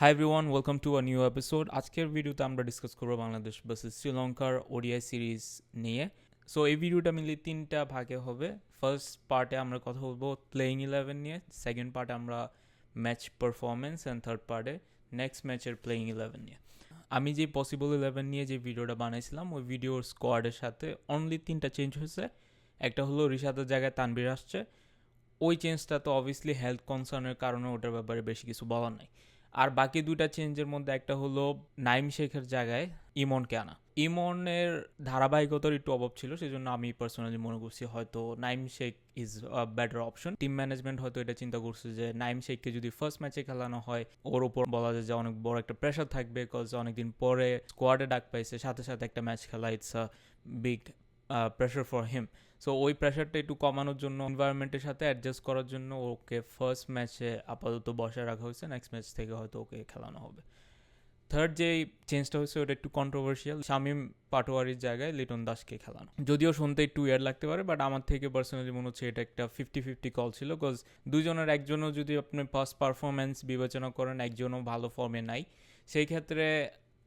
Hi everyone, welcome to a new episode. আজকের ভিডিওতে আমরা ডিসকাস করবো বাংলাদেশ ভার্সেস শ্রীলঙ্কার ওডিআই সিরিজ নিয়ে। সো এই ভিডিওটা মিলিয়ে তিনটা ভাগে হবে। ফার্স্ট পার্টে আমরা কথা বলবো প্লেইং 11 নিয়ে, সেকেন্ড পার্টে আমরা ম্যাচ পারফরমেন্স, অ্যান্ড থার্ড পার্টে নেক্সট ম্যাচের প্লেইং 11 নিয়ে। আমি যে পসিবল 11 নিয়ে যে ভিডিওটা বানাইছিলাম, ওই ভিডিওর স্কোয়াডের সাথে অনলি তিনটা চেঞ্জ হয়েছে। একটা হলো রিশাদের জায়গায় তানবির আসছে। ওই চেঞ্জটা তো অবভিয়াসলি হেলথ কনসার্নের কারণে ওটার ব্যাপারে বেশি কিছু বলার নাই। আর বাকি দুইটা চেঞ্জের মধ্যে একটা হলো নাইম শেখের জায়গায় ইমনকে আনা। ইমনের ধারাবাহিকতার একটু অভাব ছিল, সেই জন্য আমি পার্সোনালি মনে করছি হয়তো Naim Sheikh is a better option. Team management হয়তো এটা চিন্তা করছে যে নাইম শেখকে যদি ফার্স্ট ম্যাচে খেলানো হয়, ওর ওপর বলা যায় যে অনেক বড় একটা প্রেশার থাকবে, বিকজ অনেকদিন পরে স্কোয়াডে ডাক পাইছে, সাথে সাথে একটা ম্যাচ খেলা, it's a big pressure for him. So ওই প্রেশারটা একটু কমানোর জন্য, এনভায়রনমেন্টের সাথে অ্যাডজাস্ট করার জন্য ওকে ফার্স্ট ম্যাচে আপাতত বসায় রাখা হয়েছে। নেক্সট ম্যাচ থেকে হয়তো ওকে খেলানো হবে। থার্ড যে চেঞ্জটা হয়েছে ওটা একটু কন্ট্রোভার্সিয়াল, শামীম পাটোয়ারির জায়গায় লিটন দাসকে খেলানো। যদিও শুনতে একটু ইয়ার লাগতে পারে, বাট আমার থেকে পার্সোনালি মনে হচ্ছে এটা একটা 50-50 কল ছিল, বিকজ দুজনের একজনও যদি আপনি পাস্ট পারফরমেন্স বিবেচনা করেন, একজনও ভালো ফর্মে নাই। সেই ক্ষেত্রে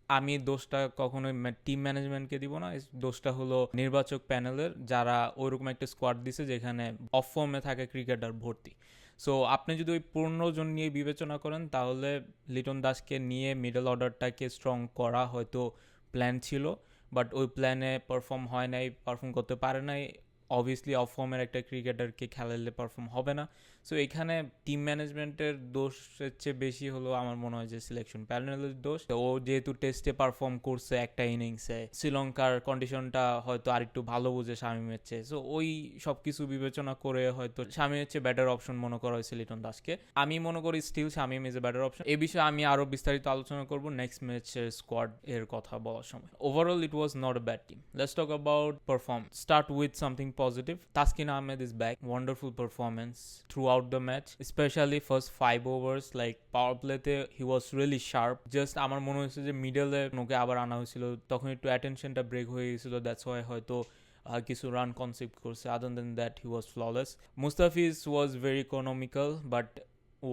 আমি দোষটা কখনোই টিম ম্যানেজমেন্টকে দিব না, দোষটা হলো নির্বাচক প্যানেলের, যারা ওইরকম একটা স্কোয়াড দিছে যেখানে অফ ফর্মে থাকে ক্রিকেটার ভর্তি। সো আপনি যদি ওই 15 জন নিয়ে বিবেচনা করেন, তাহলে লিটন দাসকে নিয়ে মিডল অর্ডারটাকে স্ট্রং করা হয়তো প্ল্যান ছিল, বাট ওই প্ল্যানে পারফর্ম হয় নাই, পারফর্ম করতে পারে নাই। অবভিয়াসলি অফ ফর্মের একটা ক্রিকেটারকে খেলালে পারফর্ম হবে না। সো এখানে টিম ম্যানেজমেন্টের দোষের চেয়ে বেশি হলো আমার মনে হয় যে সিলেকশন প্যানেলের দোষ। ও যেহেতু টেস্টে পারফর্ম করছে একটা ইনিংসে, শ্রীলঙ্কার কন্ডিশনটা হয়তো আরেকটু ভালো বুঝে শামীমের চেয়ে, সো ওই সব কিছু বিবেচনা করে হয়তো শামীমের চেয়ে বেটার অপশন মনে করা হয়েছে লিটন দাসকে। আমি মনে করি still Shamim is a better option. এই বিষয়ে আমি আরো বিস্তারিত আলোচনা করব নেক্সট ম্যাচের স্কোয়াড এর কথা বলার সময়। Overall it was not a bad team. Let's talk about performance. Start with something positive. Taskin Ahmed is back. Wonderful performance throughout the match, especially first 5 overs. Like power play তে he was really sharp. Just আমার মনে হয়েছে যে মিডলে ওকে আবার আনা হয়েছিল, তখন একটু অ্যাটেনশনটা ব্রেক হয়ে গেছিল, দ্যাটস ওয়াই হয়তো কিছু রান কনসেপ্ট করছে। Other than that he was flawless. Mustafiz was very economical, but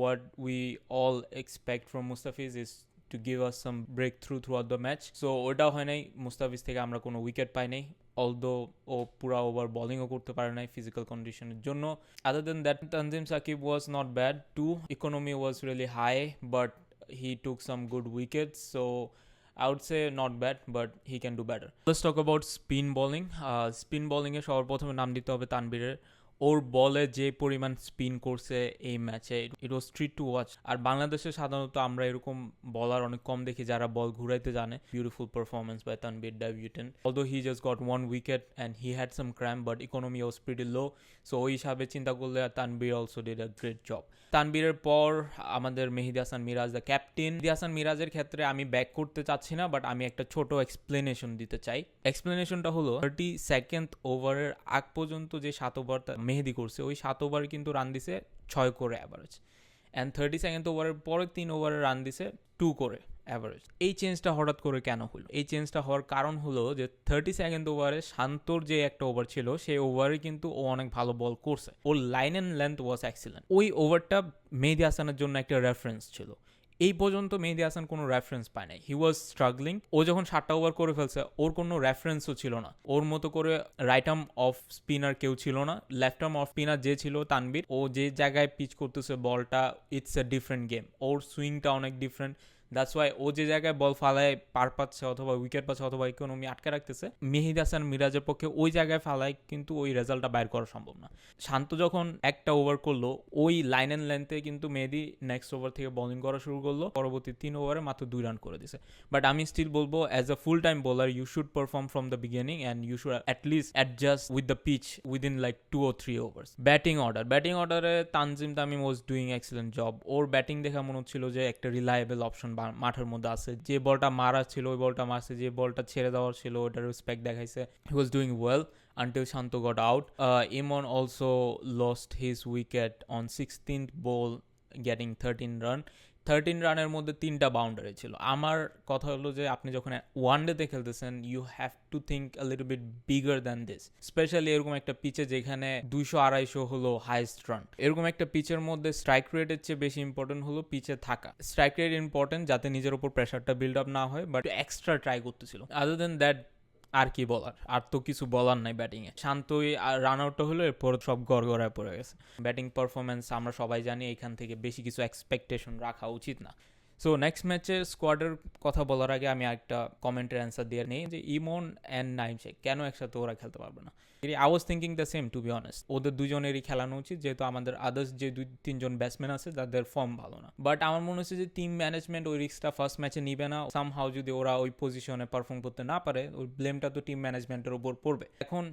what we all expect from Mustafiz is to give us some breakthrough throughout the match. So ওটাও হয় নাই, মুস্তাফিজ থেকে আমরা কোনো উইকেট পাই নাই, অলদো ও পুরা ওভার বোলিংও করতে পারে নাই ফিজিক্যাল কন্ডিশনের জন্য। Other than that Tanzim Sakib was not bad too. Economy was really high, but he took some good wickets, so I would say not bad, but he can do better. Let's talk about spin bowling. Spin bowling এ সবার প্রথমে নাম দিতে হবে তানবীরের। ওর বলে যে পরিমাণ spin করছে এই ম্যাচে, ইট ওয়াজ ট্রিট টু ওয়াচ। আর বাংলাদেশে সাধারণত আমরা এরকম বলার অনেক কম দেখি যারা বল ঘুরাইতে জানে। Beautiful performance by Tanvir debutant, although he just got 1 wicket and he had some cramp, but economy was pretty low. So ওই হিসাবে চিন্তা করলে Tanvir also did a great job. তানবীরের পর আমাদের মেহেদী হাসান মিরাজ, দ্য ক্যাপ্টেন। মেহেদী হাসান মিরাজের ক্ষেত্রে আমি ব্যাক করতে চাচ্ছি না, বাট আমি একটা ছোট এক্সপ্লেনেশন দিতে চাই। এক্সপ্লেনেশনটা হলো 32nd ওভারের আগ পর্যন্ত যে 7 ওভার মেহেদী করছে, ওই 7 ওভারে কিন্তু রান দিছে 6 করে অ্যাভারেজ, অ্যান্ড 32nd ওভারের পরে 3 ওভারে রান দিছে 2 করে অ্যাভারেজ। এই চেঞ্জটা হঠাৎ করে কেন হলো? এই চেঞ্জটা হওয়ার কারণ হলো যে 32nd ওভারে শান্তর যে একটা ওভার ছিল, সেই ওভারে কিন্তু ও অনেক ভালো বল করছে, ওর line and length was excellent. ওই ওভারটা মেহেদী হাসানের জন্য একটা রেফারেন্স ছিল। এই পর্যন্ত মেহেদী হাসান কোনো রেফারেন্স পায় নাই, হি ওয়াজ স্ট্রাগলিং। ও যখন 7টা ওভার করে ফেলছে, ওর কোনো রেফারেন্সও ছিল না। ওর মতো করে রাইট আর্ম অফ স্পিনার কেউ ছিল না, লেফট আর্ম অফ স্পিনার যে ছিল তানবীর, ও যে জায়গায় পিচ করতেছে বলটা, ইটস এ ডিফারেন্ট গেম। ওর সুইংটা অনেক ডিফারেন্ট, দ্যাটস ওয়াই ও যে জায়গায় বল ফালায় পার পাচ্ছে অথবা উইকেট পাচ্ছে অথবা ইকোনমি আটকে রাখতেছে, মেহেদী হাসান মিরাজের পক্ষে ওই জায়গায় ফালায় কিন্তু ওই রেজাল্টটা বাইর করা সম্ভব না। শান্ত যখন একটা ওভার করলো, ওই লাইন অ্যান্ড লেন্থে কিন্তু মেহেদী নেক্সট ওভার থেকে বোলিং করা শুরু করলো, পরবর্তী 3 ওভারে মাত্র 2 রান করে দিছে। বাট আমি স্টিল বলবো, as a full time bowler you should perform from the beginning and you should at least adjust with the pitch within like 2 or 3 overs. Batting অর্ডারে Tanzim Tamim was doing excellent job. ওর batting দেখা মনে হচ্ছিল যে একটা reliable option মাঠের মধ্যে আছে, যে বলটা মারা ছিল ওই বলটা মারছে, যে বলটা ছেড়ে দেওয়ার ছিল ওটার রেসপেক্ট দেখাইছে। He was doing well until Shanto got out. Imon also lost his wicket on 16th ball, getting 13 run. 13 রানের মধ্যে 3টা বাউন্ডারি ছিল। আমার কথা হলো যে আপনি যখন ওয়ানডেতে খেলতেছেন you have to think a little bit bigger than this, specially এরকম একটা পিচে যেখানে 200-250 হলো হাইস্ট রান। এরকম একটা পিচের মধ্যে স্ট্রাইক রেটের চেয়ে বেশি ইম্পর্টেন্ট হলো পিচে থাকা। স্ট্রাইক রেট ইম্পর্টেন্ট যাতে নিজের উপর প্রেশারটা বিল্ড আপ না হয়, বাট এক্সট্রা ট্রাই করতেছিল। আদার দেন দ্যাট আর কি বলার, আর তো কিছু বলার নাই ব্যাটিংয়ে। শান্তই রান আউটটা হলো, এরপর সব গড়গড়ায় পড়ে গেছে। ব্যাটিং পারফরমেন্স আমরা সবাই জানি এখান থেকে বেশি কিছু এক্সপেকটেশন রাখা উচিত না। সো নেক্সট ম্যাচে স্কোয়াডের কথা বলার আগে আমি একটা কমেন্টের অ্যান্সার দিয়ে নিই যে ইমন অ্যান্ড নাইম শেখ কেন একসাথে ওরা খেলতে পারবে না। I was thinking the same to be honest. ওদের দুজনেরই খেলানো উচিত, যেহেতু আমাদের আদার্স যে 2-3 ব্যাটসম্যান আছে তাদের ফর্ম ভালো না। বাট আমার মনে হচ্ছে যে টিম ম্যানেজমেন্ট ওই রিস্কটা ফার্স্ট ম্যাচে নিবে না। সামহাউ যদি ওরা ওই পজিশনে পারফর্ম করতে না পারে, ওই ব্লেমটা তো টিম ম্যানেজমেন্টের উপর পড়বে। এখন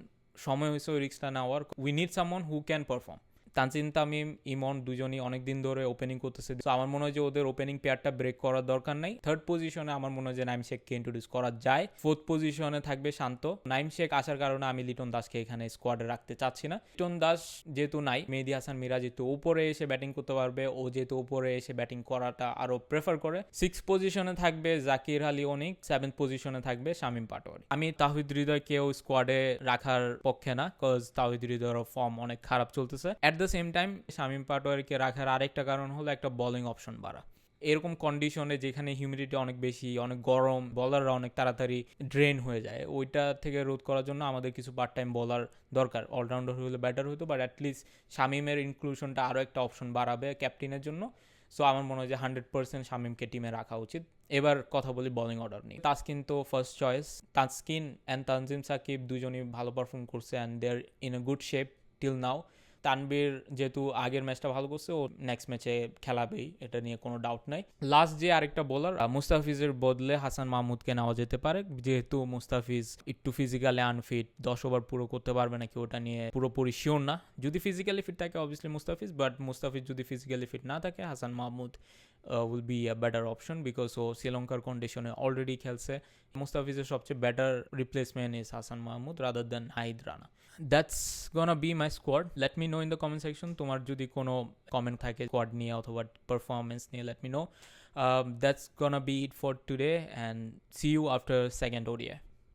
সময় হয়েছে ওই রিস্কটা নেওয়ার। We need someone who can perform. Tanzin Tamim, Emon দুজনই অনেকদিন ধরে ওপেনিং করতেছে। তো আমার মনে হয় যে ওদের ওপেনিং পেয়ারটা ব্রেক করার দরকার নাই। থার্ড পজিশনে আমার মনে হয় যে নাইম শেখকে ইন্ট্রোডিউস করা যায়। ফোর্থ পজিশনে থাকবে শান্ত। নাইম শেখ আসার কারণে আমি লিটন দাসকে এখানে স্কোয়াডে রাখতে চাচ্ছি না। লিটন দাস যেহেতু নাই, মেহেদী হাসান মিরাজ যেহেতু উপরে এসে ব্যাটিং করতে পারবে, ও যেহেতু উপরে এসে ব্যাটিং করাটা আরো প্রেফার করে। 6 পজিশনে থাকবে জাকির আলী অনিক, 7th পজিশনে থাকবে শামীম পাটোয়ারি। আমি তাওহিদ হৃদয়কেও স্কোয়াডে রাখার পক্ষে না, কজ তাওহিদ হৃদয়ের ফর্ম অনেক খারাপ চলতেছে। At the same time Shamim পাটোয়ারিকে রাখার আরেকটা কারণ হলো একটা বোলিং অপশন বাড়া। এরকম কন্ডিশনে যেখানে হিউমিডিটি অনেক বেশি, অনেক গরম, বলাররা অনেক তাড়াতাড়ি ড্রেন হয়ে যায়, ওইটা থেকে রোধ করার জন্য আমাদের কিছু পার্ট টাইম বলার দরকার। অলরাউন্ডার হলে বেটার হতো, বাট অ্যাটলিস্ট শামীমের ইনক্লুশনটা আরও একটা অপশন বাড়াবে ক্যাপ্টেনের জন্য। সো আমার মনে হয় যে 100% শামীমকে টিমে রাখা উচিত। এবার কথা বলি বোলিং অর্ডার নিয়ে। তাসকিন তো first choice. Taskin and Tanzim Sakib দুজনই ভালো পারফর্ম করছে and they are in a good shape till now. Tanvir যেহেতু আগের ম্যাচটা ভালো করছে, ও নেক্সট ম্যাচে খেলাবেই, এটা নিয়ে কোনো ডাউট নাই। লাস্ট যে আরেকটা বোলার মুস্তাফিজের বদলে হাসান মাহমুদকে নেওয়া যেতে পারে, যেহেতু মুস্তাফিজ একটু ফিজিক্যালি আনফিট, 10 ওভার পুরো করতে পারবে নাকি ওটা নিয়ে পুরোপুরি শিওর না। যদি ফিজিক্যালি ফিট থাকে অবভিয়াসলি মুস্তাফিজ, বাট মুস্তাফিজ যদি ফিজিক্যালি ফিট না থাকে Hasan Mahmud will be a better option, because ও শ্রীলঙ্কার কন্ডিশনে অলরেডি খেলছে। মুস্তাফিজের সবচেয়ে better replacement is Hasan Mahmud rather than Nahid Rana. That's gonna be my squad. Let me know in the comment section তোমার যদি কোনো কমেন্ট থাকে স্কোয়াড নিয়ে অথবা পারফরমেন্স নিয়ে, late me no. That's gonna be it for today and see you after second ODI.